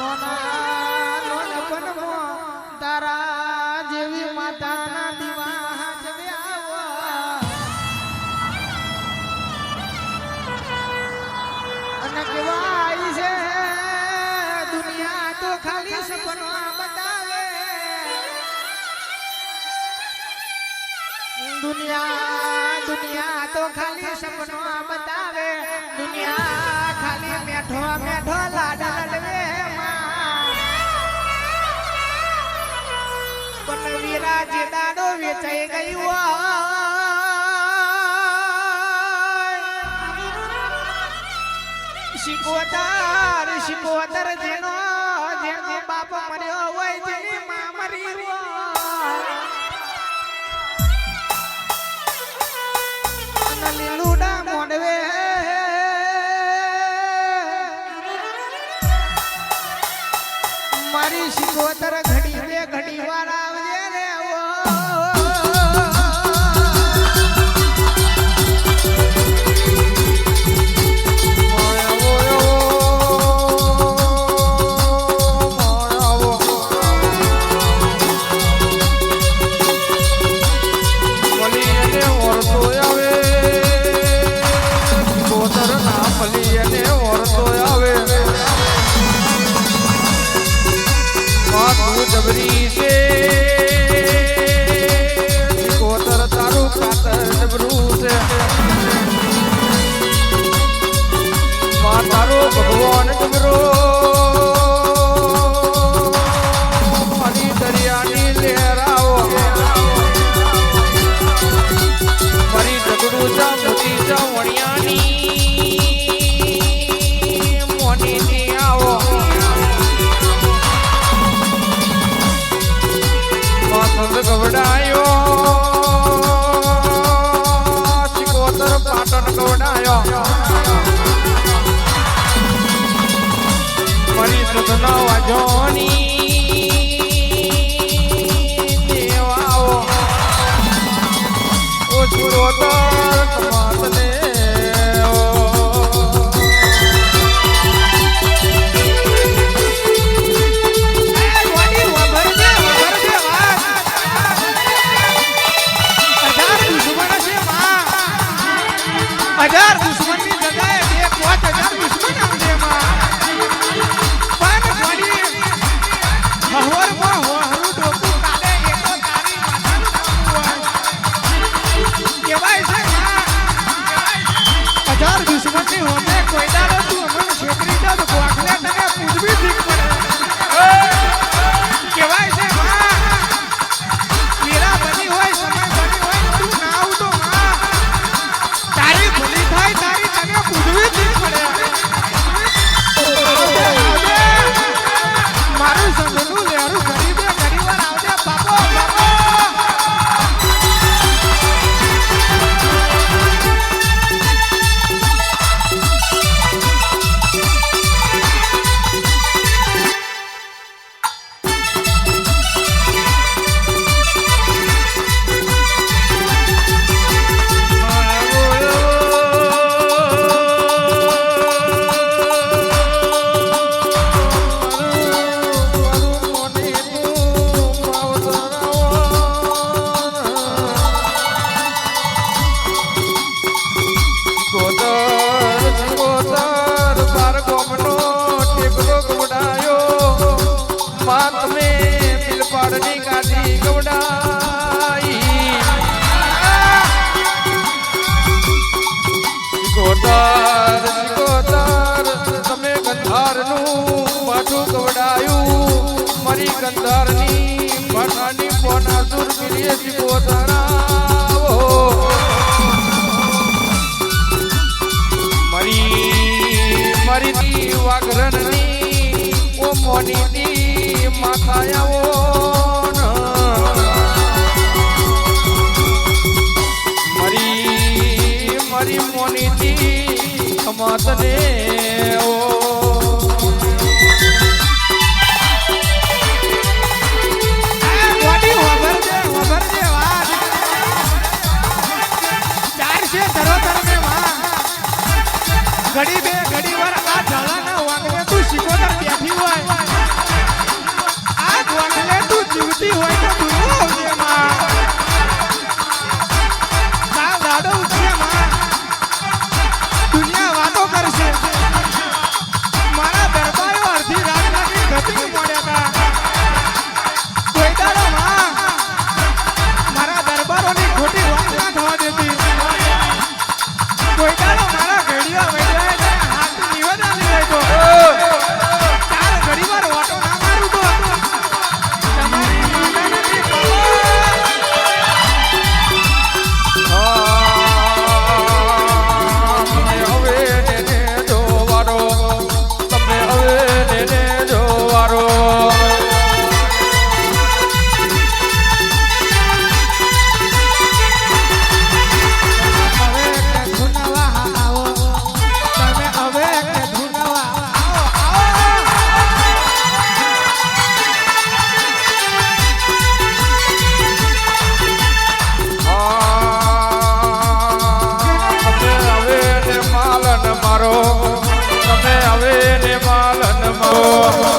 નોના નોનપણમાં તારા જેવી માતાના દીવા જવ્યા અને કેવાય છે દુનિયા તો ખાલી સપના બતાવે દુનિયા તો ખાલી સપના બતાવે દુનિયા ખાલી મેઠો મેઠો લાડા લડવે પણ વીરા જે દાડો વેચાઈ ગયું શિકોતર જેનો બાપ મર્યો હોય જેની માં મરી હોય લીલુડા મોડવે મારી શિકોતર ઘડી બે ઘડી વાર આવજે રે જબરી છે શિકોતર તારું કાતર જબરું છે માં તારો ભગવાન જબરો હરી દરિયાની લહેરાવો મારી ઝઘડું જા મોતી જા વણિયાની મોની આવો ગવડાયો શિકોતર પાટણ ગવડાયો મારી સદના વાજોની દેવાઓ ઓ શિકોતર કમાતને હજાર દુશ્મનની જગાએ 5,000 દુશ્મન આવજે માં પણ ઘડી હવરમાં હરું ડોકું કાઢે એ તો તારી માતાનું કેવાય છે માં 1000 દુશ્મનની હોમે કોઈ દાડો તું અમને છેતરી દો તો ગોખલે તને પૂજવી દીક પડે કેવાય છે માં વીરા બની હોય સમય બની હોય તું ના આવ તો માં તારી ભલી થાય તારી તને પૂજવી જ પડે મારું સંગનું લેરું ગરીબે ગરીબર આવજે બાપો બાપો તમે ગંધારનું માથું ગવડાયું મારી ગંધારની માથાની પોના સુર મિલીએ શિકોતરાવો મારી વાઘરણની ઓ મોનીની માથાયાવો મારી મોનીની ખમાતને ઓ વાડી વભરજે વાત ચાર છે ધરોધર મે માં ઘડી બે ઘડી વાર આ ઢાળાના વાંગને તું શિકોતર બેઠી હોય હો